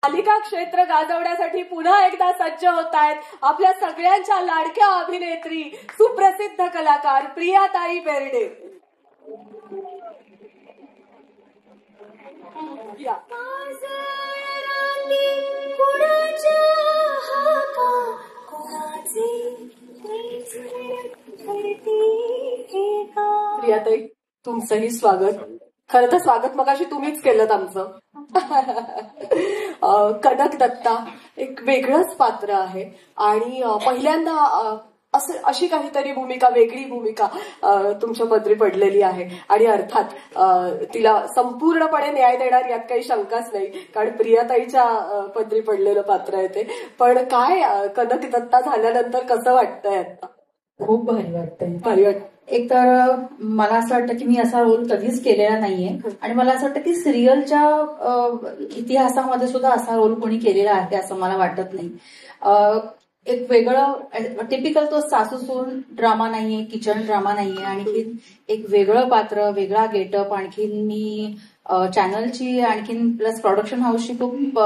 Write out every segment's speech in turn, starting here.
मालिका क्षेत्र गाजवण्यासाठी पुन्हा एकदा सज्ज होत आहेत आपल्या सगळ्यांच्या लाडक्या अभिनेत्री सुप्रसिद्ध कलाकार प्रियाताई बेर्डे. प्रियाताई, तुमचंही स्वागत. खरं तर स्वागत मगाशी तुम्हीच केलं आमचं. कनक दत्ता एक वेगळंच पात्र आहे आणि पहिल्यांदा अशी काहीतरी भूमिका, वेगळी भूमिका तुमच्या पदरी पडलेली आहे आणि अर्थात तिला संपूर्णपणे न्याय देणार यात काही शंकाच नाही, कारण प्रियाताईच्या पदरी पडलेलं पात्र आहे ते. पण काय कनक दत्ता झाल्यानंतर कसं वाटतंय आता? खूप भारी वाटतंय. भारी वाटत. एक तर मला असं वाटतं की मी असा रोल कधीच केलेला नाहीये आणि मला असं वाटतं की सिरियलच्या इतिहासामध्ये सुद्धा असा रोल कोणी केलेला आहे असं मला वाटत नाही. एक वेगळं टिपिकल तो सासूसून ड्रामा नाहीये, किचन ड्रामा नाहीये, आणखी एक वेगळं पात्र, वेगळा गेटअप. आणखीन मी चॅनलची आणखीन प्लस प्रोडक्शन हाऊसची खूप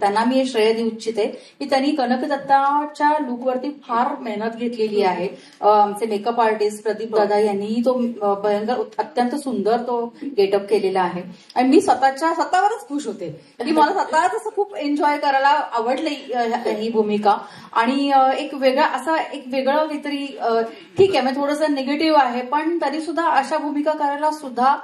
त्यांना मी श्रेय देऊ इच्छिते की त्यांनी कनक दत्ताच्या लुकवरती फार मेहनत घेतलेली आहे. आमचे मेकअप आर्टिस्ट प्रदीप दादा यांनी तो भयंकर अत्यंत सुंदर तो गेटअप केलेला आहे आणि मी स्वतःवरच खुश होते की मला स्वतःच असं खूप एन्जॉय करायला आवडली ही भूमिका. आणि एक वेगळं काहीतरी, ठीक आहे म्हणजे थोडंसं निगेटिव्ह आहे पण तरी सुद्धा अशा भूमिका करायला सुद्धा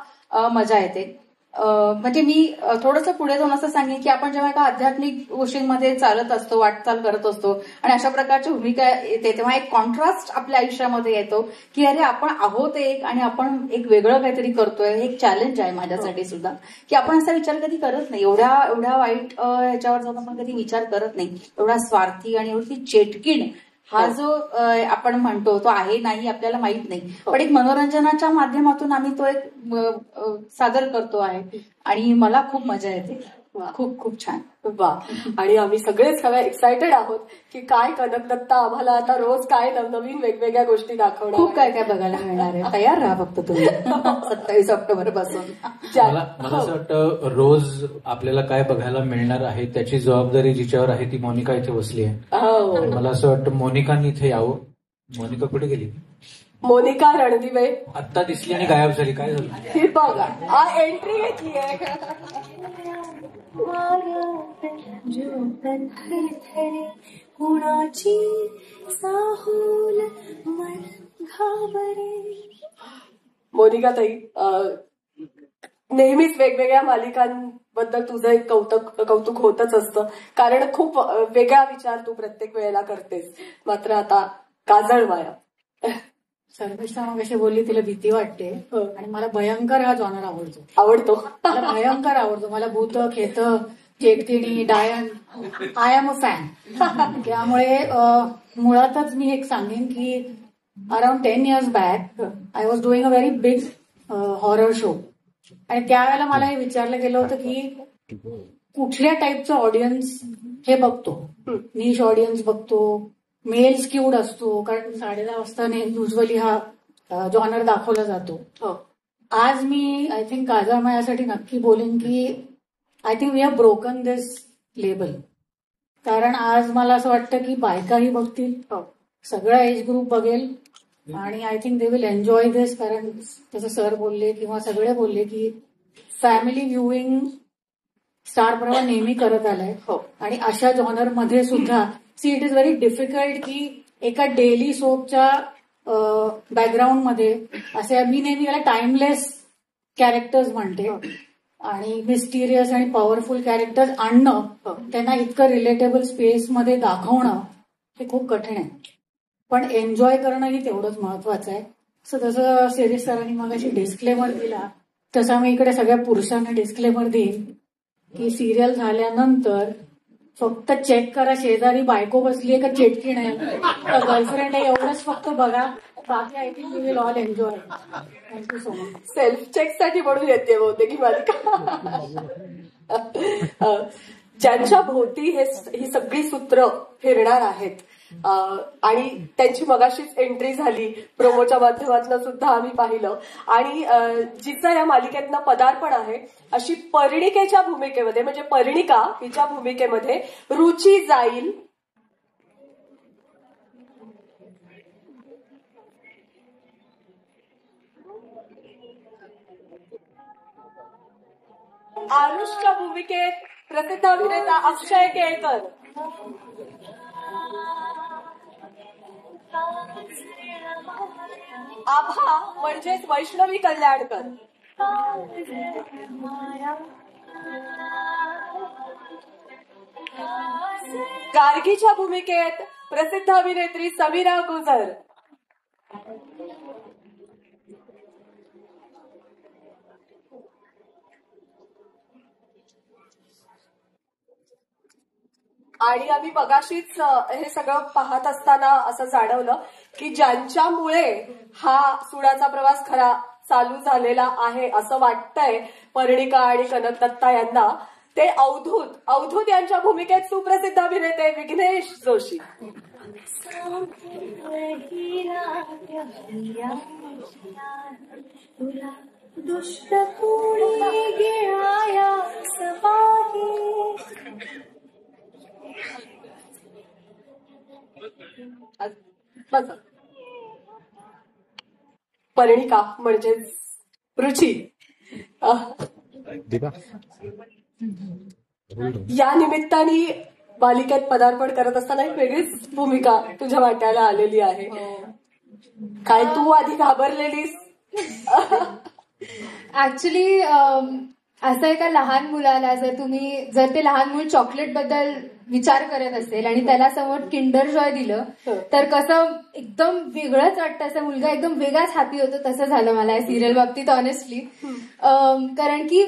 मजा येते. म्हणजे मी थोडंसं पुढे जाऊन असं सांगेन की आपण जेव्हा एका आध्यात्मिक गोष्टींमध्ये चालत असतो, वाटचाल करत असतो आणि अशा प्रकारची भूमिका येते तेव्हा एक कॉन्ट्रास्ट आपल्या आयुष्यामध्ये येतो की अरे आपण आहोत एक आणि आपण एक वेगळं काहीतरी करतोय. हे एक चॅलेंज आहे माझ्यासाठी सुद्धा की आपण असा विचार कधी करत नाही, एवढ्या वाईट ह्याच्यावर जाऊन आपण कधी विचार करत नाही. एवढा स्वार्थी आणि एवढी चेटकीण हा जो आपण म्हणतो तो आहे नाही आपल्याला माहित नाही, पण एक मनोरंजनाच्या माध्यमातून आम्ही तो एक सादर करतो आहे आणि मला खूप मजा येते. खूप खूप छान. वा. आणि आम्ही सगळेच एक्सायटेड आहोत की काय कनक दत्ता आम्हाला आता रोज काय नवनवीन वेगवेगळ्या गोष्टी दाखवणार, खूप काय काय बघायला मिळणार आहे. तयार राहा फक्त तुम्ही 27 ऑक्टोबर पासून. मला असं वाटतं रोज आपल्याला काय बघायला मिळणार आहे त्याची जबाबदारी जिच्यावर आहे ती मोनिका इथे बसली आहे. मला असं वाटतं मोनिकांनी इथे यावं. मोनिका कुठे गेली? मोनिका रणदिवे आत्ता दिसली आणि गायब झाली. काय झालं? ही बघा एंट्री घेतली आहे. कुणाची साहूल मन घाबरे. मोनिका ताई, नेहमीच वेगवेगळ्या मालिकांबद्दल तुझं एक कौतुक होतच असतं, कारण खूप वेगळा विचार तू प्रत्येक वेळेला करतेस. मात्र आता काजळ माया सर्वेशा मगाशी बोलली तिला भीती वाटते आणि मला भयंकर हा जॉनर आवडतो. मला भयंकर आवडतो. मला भूत, खेत, चेटकिणी, डायन, आय एम अ फॅन. त्यामुळे मुळातच मी एक सांगेन की around 10 years back I was doing a very big horror show आणि त्यावेळेला मला हे विचारलं गेलं होतं की कुठल्या टाईपचं ऑडियन्स हे बघतो. निश ऑडियन्स बघतो, मेल स्क्यूड असतो, कारण 10:30 वाजता युजली हा जॉनर दाखवला जातो. आज मी आय थिंक काजळ मायासाठी नक्की बोलेन की I think we have broken this label. कारण आज मला असं वाटतं की बायकाही बघतील, सगळा एज ग्रुप बघेल आणि I think they will enjoy this. कारण जसं सर बोलले किंवा सगळे बोलले की फॅमिली व्ह्युईंग स्टार प्रवाह नेहमी करत आलाय आणि अशा जॉनरमध्ये सुद्धा इट इज व्हेरी डिफिकल्ट की एका डेली सोपच्या बॅकग्राऊंडमध्ये असे मी नेहमी याला टाइमलेस कॅरेक्टर्स म्हणते आणि मिस्टिरियस आणि पॉवरफुल कॅरेक्टर्स आणणं, त्यांना इतकं रिलेटेबल स्पेसमध्ये दाखवणं हे खूप कठीण आहे. पण एन्जॉय करणं ही तेवढंच महत्वाचं आहे. जसं सिरीज सरांनी मगाशी डिस्क्लेमर दिला तसा मी इकडे सगळ्या पुरुषांना डिस्क्लेमर देईन की सिरियल झाल्यानंतर फक्त चेक करा शेजारी बायको बसलीये का चेटकीण आहे का गर्लफ्रेंड आहे, एवढंच फक्त बघा. बाकी I think you will all enjoy. Thank you so much. Self check साठी म्हणून येते बहुतेक ही मालिका. ज्यांच्या भोवती ही सगळी सूत्र फिरणार आहेत आणि त्यांची मगाशीच एंट्री झाली, प्रोमोच्या माध्यमातून सुद्धा आम्ही पाहिलं. आणि जिचं या मालिकेतनं पदार्पण आहे अशी परिणिकेच्या भूमिकेमध्ये, म्हणजे परिणिका हिच्या भूमिकेमध्ये रुची जाईल. आरुषच्या भूमिकेत प्रसिद्ध अभिनेता अक्षय केळकर. आभा म्हणजेच वैष्णवी कल्याणकर. गार्गीच्या भूमिकेत प्रसिद्ध अभिनेत्री समीरा गुजर. आणि आम्ही मगाशीच हे सगळं पाहत असताना असं जाणवलं की ज्यांच्यामुळे हा सुडाचा प्रवास खरा चालू झालेला आहे असं वाटतंय परिणिका आणि कनक दत्ता यांना, ते अवधूत यांच्या भूमिकेत सुप्रसिद्ध अभिनेते विघ्नेश जोशी. दुष्ट कोणी गिळाया परिणिका म्हणजेच रुची. या निमित्ताने मालिकेत पदार्पण करत असताना एक वेगळीच भूमिका तुझ्या वाट्याला आलेली आहे. काय तू आधी घाबरलेलीस? ऍक्च्युली असं एका लहान मुलाला जर ते लहान मूल चॉकलेट बद्दल विचार करत असेल आणि त्याला समोर किंडर जॉय दिलं तर कसं एकदम वेगळंच वाटतं, असं मुलगा एकदम वेगळाच हॅपी होतो. तसं झालं मला या सिरियल बाबतीत ऑनेस्टली. कारण की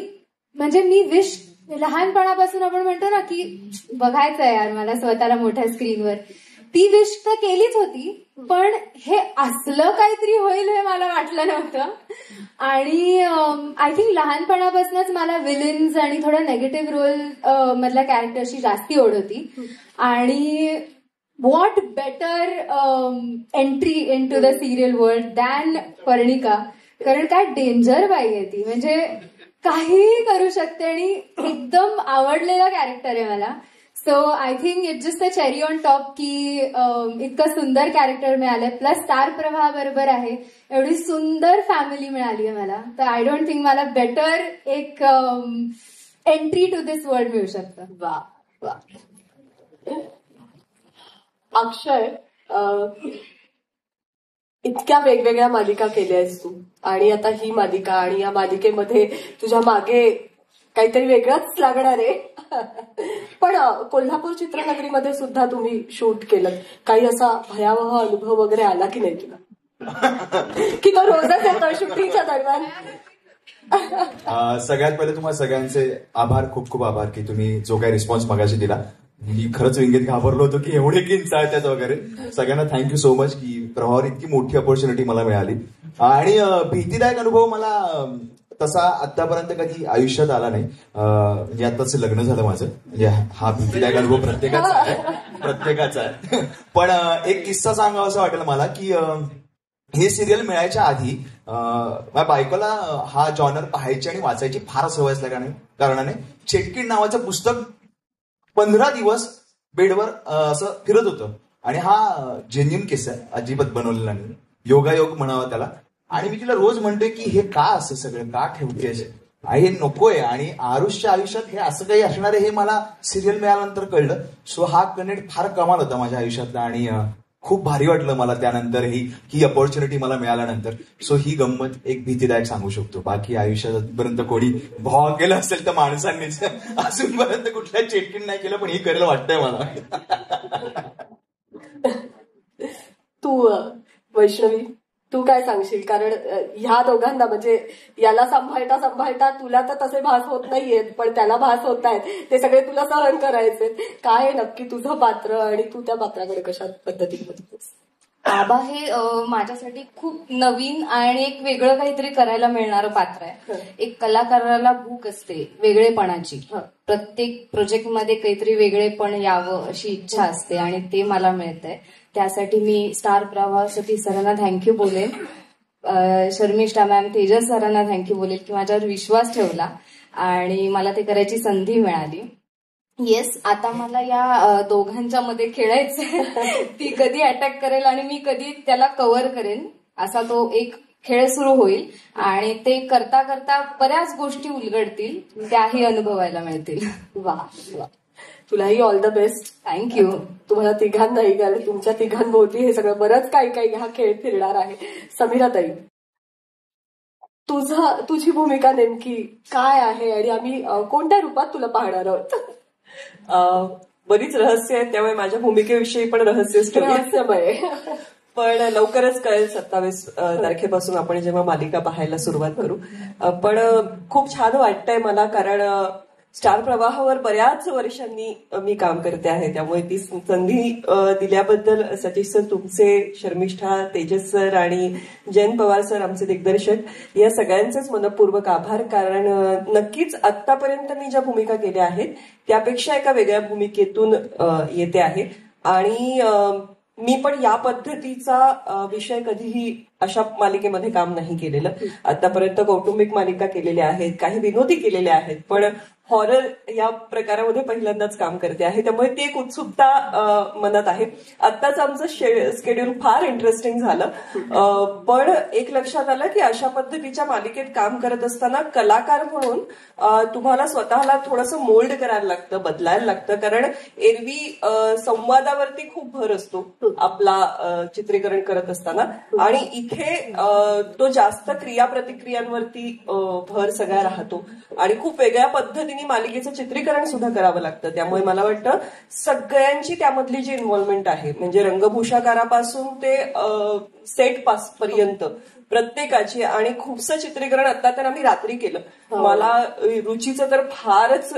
म्हणजे मी विश लहानपणापासून आपण म्हणतो ना की बघायचंय यार मला स्वतःला मोठ्या स्क्रीनवर, ती विश तर केलीच होती, पण हे असलं काहीतरी होईल हे मला वाटलं नव्हतं. आणि आय थिंक लहानपणापासूनच मला विलन्स आणि थोडा नेगेटिव्ह रोल मधल्या कॅरेक्टरची जास्ती ओढ होती. आणि what better entry into the serial world than Parinika, कारण काय डेंजर बाई आहे ती, म्हणजे काहीही करू शकते आणि एकदम आवडलेलं कॅरेक्टर आहे मला. So I think it's just a cherry on top की इतकं सुंदर कॅरेक्टर मिळालंय, प्लस स्टार प्रवाह बरोबर आहे, एवढी सुंदर फॅमिली मिळाली आहे मला. तर आय डोंट थिंक मला बेटर एक एंट्री टू दिस वर्ल्ड मिळू शकतं. वा वा. अक्षय, इतक्या वेगवेगळ्या मालिका केल्यास तू, आणि आता ही मालिका, आणि या मालिकेमध्ये तुझ्या मागे काहीतरी वेगळंच लागणार आहे. पण कोल्हापूर चित्रनगरीमध्ये सुद्धा तुम्ही शूट केलं, काही असा भयावह अनुभव वगैरे आला की नाही तुला? की तो रोजच येतो शूटिंगच्या दरम्यान? सगळ्यात पहिले तुम्हाला सगळ्यांचे आभार, खूप खूप आभार की तुम्ही जो काही रिस्पॉन्स मगाशी दिला. मी खरंच विंगीत घाबरलो होतो की एवढे किंच आहेत वगैरे. सगळ्यांना थँक्यू सो मच की प्रवाहावर इतकी मोठी अपॉर्च्युनिटी मला मिळाली. आणि भीतीदायक अनुभव मला तसा आतापर्यंत कधी आयुष्यात आला नाही. म्हणजे आताच लग्न झालं माझं, म्हणजे हा भीतीदायक अनुभव प्रत्येकाचा आहे. पण एक किस्सा सांगावा असं वाटेल मला की हे सिरियल मिळायच्या आधी माझ्या बायकोला हा जॉनर पाहायची आणि वाचायची फार सवय असल्या कारणाने चेटकीण नावाचं पुस्तक 15 दिवस बेडवर असं फिरत होतं. आणि हा जेन्युन किस्सा आहे, अजिबात बनवलेला नाही, योगायोग म्हणावा त्याला. आणि मी तिला रोज म्हणतोय की हे का असं सगळं का ठेवते असे, हे नकोय. आणि आरुषच्या आयुष्यात हे असं काही असणार आहे हे मला सिरियल मिळाल्यानंतर कळलं. सो हा कनेक्ट फार कमाल होता माझ्या आयुष्यातला, आणि खूप भारी वाटलं मला त्यानंतर ही अपॉर्च्युनिटी मला मिळाल्यानंतर. सो ही गंमत एक भीतीदायक सांगू शकतो. बाकी आयुष्यापर्यंत कोणी भाव केलं असेल तर माणसांनीच, अजूनपर्यंत कुठल्या चेटकीण नाही केलं, पण ही करायला वाटतंय मला. तू वैष्णवी, तू काय सांगशील? कारण ह्या दोघांना, म्हणजे याला सांभाळता सांभाळता तुला तर तसे भास होत नाहीयेत, पण त्याला भास होत आहेत, ते सगळे तुला सहन करायचे. काय नक्की तुझं पात्र आणि तू त्या पात्राकडे कशा पद्धतीने बघतोस? आबा हे माझ्यासाठी खूप नवीन आणि एक वेगळं काहीतरी करायला मिळणारं पात्र आहे. एक कलाकाराला भूक असते वेगळेपणाची, प्रत्येक प्रोजेक्टमध्ये काहीतरी वेगळेपण यावं अशी इच्छा असते आणि ते मला मिळतंय. त्यासाठी मी स्टार प्रवाहासाठी सरांना थँक्यू बोलेन, शर्मिष्ठा मॅम, तेजस सरांना थँक्यू बोलेल की माझ्यावर विश्वास ठेवला आणि मला ते करायची संधी मिळाली. येस, आता मला या दोघांच्या मध्ये खेळायचंय. ती कधी अटॅक करेल आणि मी कधी त्याला कव्हर करेन असा तो एक खेळ सुरू होईल आणि ते करता करता बऱ्याच गोष्टी उलगडतील, त्याही अनुभवायला मिळतील. वा वा, तुलाही ऑल द बेस्ट. थँक्यू. तुम्हाला तिघांनाही, कारण तुमच्या तिघांभोवती हे सगळं बरंच काही हा खेळ फिरणार आहे. समीराताई, तुझी भूमिका नेमकी काय आहे आणि आम्ही कोणत्या रूपात तुला पाहणार आहोत? बरीच रहस्य आहेत, त्यामुळे माझ्या भूमिकेविषयी पण रहस्यमय पण लवकरच कळेल. 27 तारखेपासून आपण जेव्हा मालिका पाहायला सुरुवात करू. पण खूप छान वाटतंय मला, कारण स्टार प्रवाहावर बऱ्याच वर्षांनी मी काम करते आहे, त्यामुळे ती संधी दिल्याबद्दल सतीश सर तुमचे, शर्मिष्ठा, तेजस सर आणि जयंत पवार सर आमचे दिग्दर्शक, या सगळ्यांचेच मनपूर्वक आभार. कारण नक्कीच आतापर्यंत मी ज्या भूमिका केल्या आहेत त्यापेक्षा एका वेगळ्या भूमिकेतून येते आहे आणि मी पण या पद्धतीचा विषय कधीही अशा मालिकेमध्ये काम नाही केलेलं. आतापर्यंत कौटुंबिक मालिका केलेल्या आहेत, काही विनोदी केलेल्या आहेत, पण हॉरर या प्रकारामध्ये पहिल्यांदाच काम करते आहे, त्यामुळे ती एक उत्सुकता मनात आहे. आत्ताच आमचं शेड्यूल फार इंटरेस्टिंग झालं, पण एक लक्षात आलं की अशा पद्धतीच्या मालिकेत काम करत असताना कलाकार म्हणून तुम्हाला स्वतःला थोडंसं मोल्ड करायला लागतं, बदलायला लागतं. कारण एरवी संवादावरती खूप भर असतो आपला चित्रीकरण करत असताना, आणि इथे तो जास्त क्रियाप्रतिक्रियांवरती भर सगळा राहतो आणि खूप वेगळ्या पद्धतीने मालिकेचं चित्रीकरण सुद्धा करावं लागतं. त्यामुळे मला वाटतं सगळ्यांची त्यामधली जी इन्व्हॉल्वमेंट आहे, म्हणजे रंगभूषाकारापासून ते सेट पास पर्यंत प्रत्येकाची, आणि खूपसं चित्रीकरण आता तर आम्ही रात्री केलं. मला रुचीचं तर फारच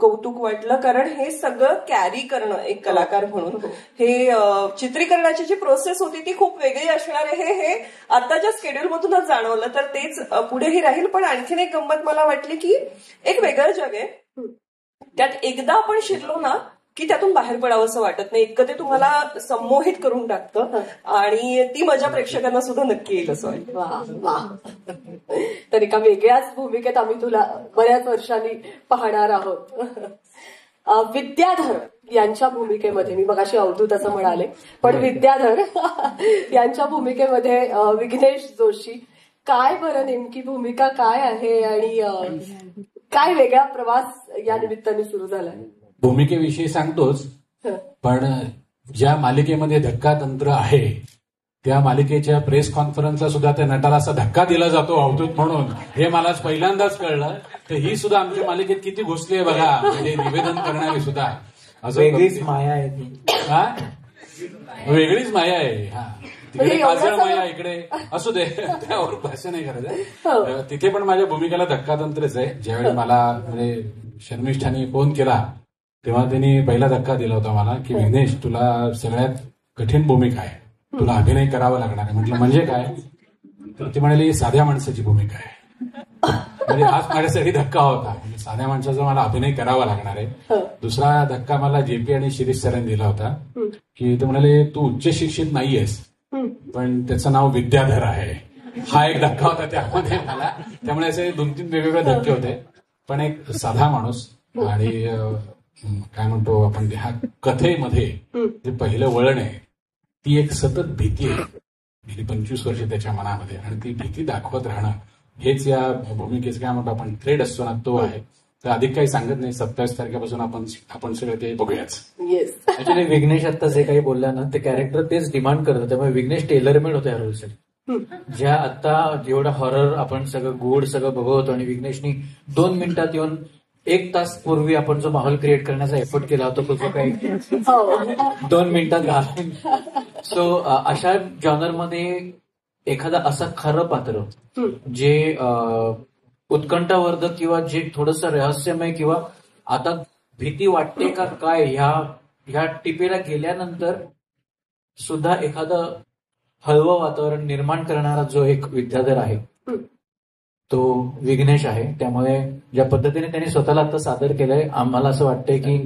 कौतुक वाटलं, कारण हे सगळं कॅरी करणं एक कलाकार म्हणून, हे चित्रीकरणाची जी प्रोसेस होती ती खूप वेगळी असणार आहे हे आताच्या स्केड्यूलमधूनच जाणवलं. तर तेच पुढेही राहील. पण आणखीन एक गंमत मला वाटली की एक वेगळं जग आहे, त्यात एकदा आपण शिरलो ना की त्यातून बाहेर पडावं असं वाटत नाही, इतकं ते तुम्हाला संमोहित करून टाकतं आणि ती मजा प्रेक्षकांना सुद्धा नक्की येईल असं वाटतं. वा वा, तर एका वेगळ्याच भूमिकेत आम्ही तुला बऱ्याच वर्षांनी पाहणार आहोत. विद्याधर यांच्या भूमिकेमध्ये, मी मगाशी अवधूत असं म्हणाले, पण विद्याधर यांच्या भूमिकेमध्ये विघ्नेश जोशी, काय बरं नेमकी भूमिका काय आहे आणि काय वेगळा प्रवास या निमित्ताने सुरू झाला? भूमिकेविषयी सांगतोच, पण ज्या मालिकेमध्ये धक्का तंत्र आहे त्या मालिकेच्या प्रेस कॉन्फरन्सला सुद्धा त्या नटाला असा धक्का दिला जातो अवधूत म्हणून, हे मला पहिल्यांदाच कळलं. तर ही सुद्धा आमच्या मालिकेत किती घुसली आहे बघा, म्हणजे निवेदन करणारी सुद्धा. असं वेगळीच माया आहे ती, वेगळीच माया आहे. हा, तिकडे काजळ माया, इकडे असू दे, त्यावर भाष्य नाही करायचं. तिथे पण माझ्या भूमिकेला धक्का तंत्रच आहे. ज्यावेळी मला म्हणजे शर्मिष्ठाने फोन केला तेव्हा त्यांनी पहिला धक्का दिला होता मला की विघ्नेश, तुला सगळ्यात कठीण भूमिका आहे, तुला अभिनय करावा लागणार आहे. म्हटलं म्हणजे काय? तर ती म्हणाली साध्या माणसाची भूमिका आहे. म्हणजे हाच माझ्यासाठी धक्का होता, म्हणजे साध्या माणसाचा मला अभिनय करावा लागणार आहे. दुसरा धक्का मला जेपी आणि शिरीष सरांनी दिला होता की ते म्हणाले तू उच्च शिक्षित नाहीयेस पण त्याचं नाव विद्याधर आहे. हा एक धक्का होता त्यामध्ये मला. त्यामुळे असे 2-3 वेगवेगळे धक्के होते. पण एक साधा माणूस आणि काय म्हणतो आपण ह्या कथेमध्ये जे पहिलं वळण आहे ती एक सतत भीती आहे गेली 25 वर्ष त्याच्या मनामध्ये, आणि ती भीती दाखवत राहणं हेच या भूमिकेचं काय म्हणतो आपण थ्रेड असतो ना, तो आहे. तर अधिक काही सांगत नाही. 27 तारखेपासून आपण सगळं ते बघूयाच. ऍक्च्युली विघ्नेश आता जे काही बोलला ना ते कॅरेक्टर तेच डिमांड करतं, त्यामुळे विघ्नेश टेलरमेड होते या रोलसाठी. ज्या आता जेवढा हॉरर आपण सगळं गूढ सगळं बघवतो आणि विघ्नेशनी 2 मिनिटात येऊन 1 तास पूर्वी आपण जो माहोल क्रिएट करण्याचा एफर्ट केला होता तो काही 2 मिनिटात घालून. सो अशा जॉनरमध्ये एखादा असं खरं पात्र जे उत्कंठावर्धक किंवा जे थोडंसं रहस्यमय किंवा आता भीती वाटते का काय ह्या टिपेला गेल्यानंतर सुद्धा एखादं हळवं वातावरण निर्माण करणारा जो एक विद्याधर आहे तो विघ्नेश आहे. त्यामुळे ज्या पद्धतीने त्यांनी स्वतःला आता सादर केलंय, आम्हाला असं वाटतंय की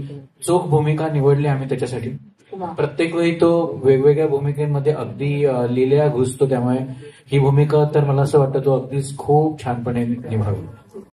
चोख भूमिका निवडली आम्ही त्याच्यासाठी. प्रत्येक वेळी तो वेगवेगळ्या भूमिकेमध्ये अगदी लिहिल्या घुसतो. त्यामुळे ही भूमिका तर मला असं वाटतं तो अगदीच खूप छानपणे निभावली.